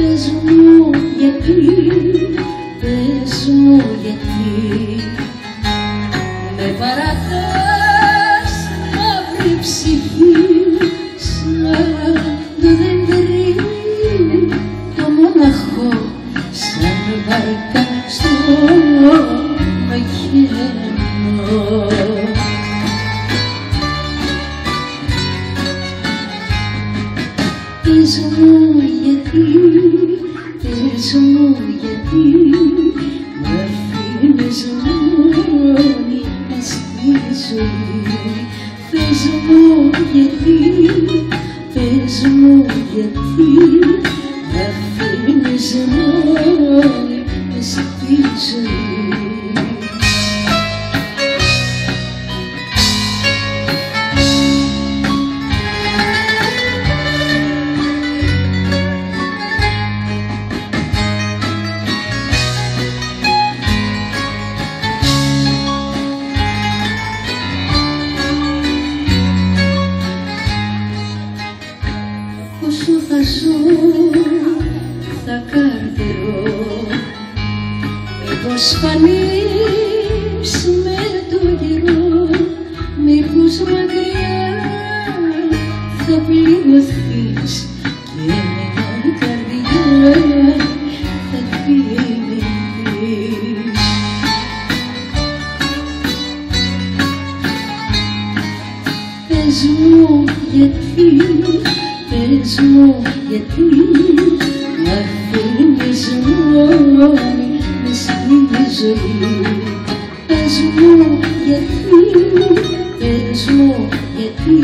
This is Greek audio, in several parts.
Πες μου γιατί, πες μου γιατί με παρατάς μαύρη ψυχή σαν το δεντρί το μοναχό, σαν βάρκα στο ωκεανό. Πες μου γιατί, πες μου γιατί μ' αφήνεις μόνη μες στη ζωή. Πες μου γιατί, πες μου γιατί μ' αφήνεις μόνη μες στη ζωή. Όσο θα ζω, θα καρτερώ, μήπως φανείς με το καιρό, μήπως μακριά θα πληρωθείς και με την καρδιά θα θυμηθείς. Πες μου γιατί, πες μου γιατί μ' αφήνεις μόνη μες στη ζωή. Πες μου γιατί, πες μου γιατί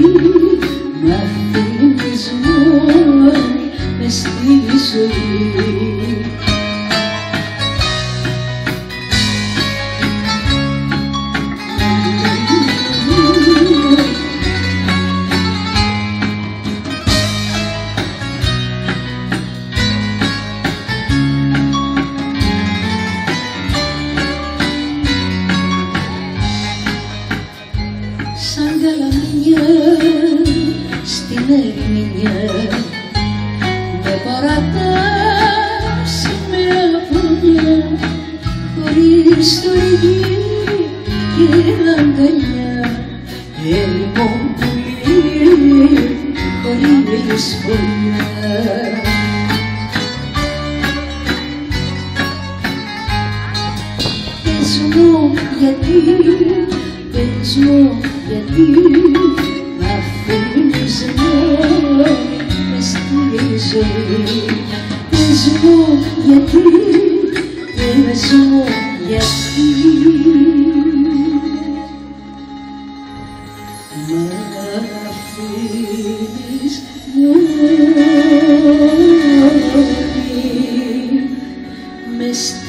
μ' αφήνεις μόνη μες στη ζωή. Σαν καλαμιά στην ερμηνεία με παρατάς με απονιά, χωρίς στοργή και αγκαλιά, έρημο πουλί χωρίς φωλιά. Πες μου γιατί, πες μου γιατί μ' αφήνεις μόνη μες στη ζωή. Πες μου γιατί, πες μου γιατί μ' αφήνεις μόνη μες στη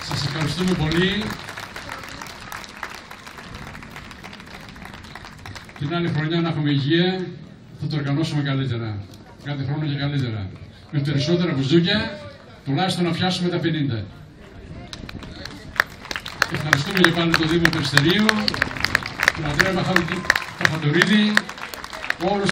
Σας ευχαριστούμε πολύ. Την άλλη χρονιά να έχουμε υγεία, θα το οργανώσουμε καλύτερα. Κάθε χρόνο και καλύτερα. Με περισσότερα μπουζούκια, τουλάχιστον να πιάσουμε τα 50. Ευχαριστούμε και πάλι το Δήμο Περιστερίου, τον Ανδρέα Παχατορίδη, όλους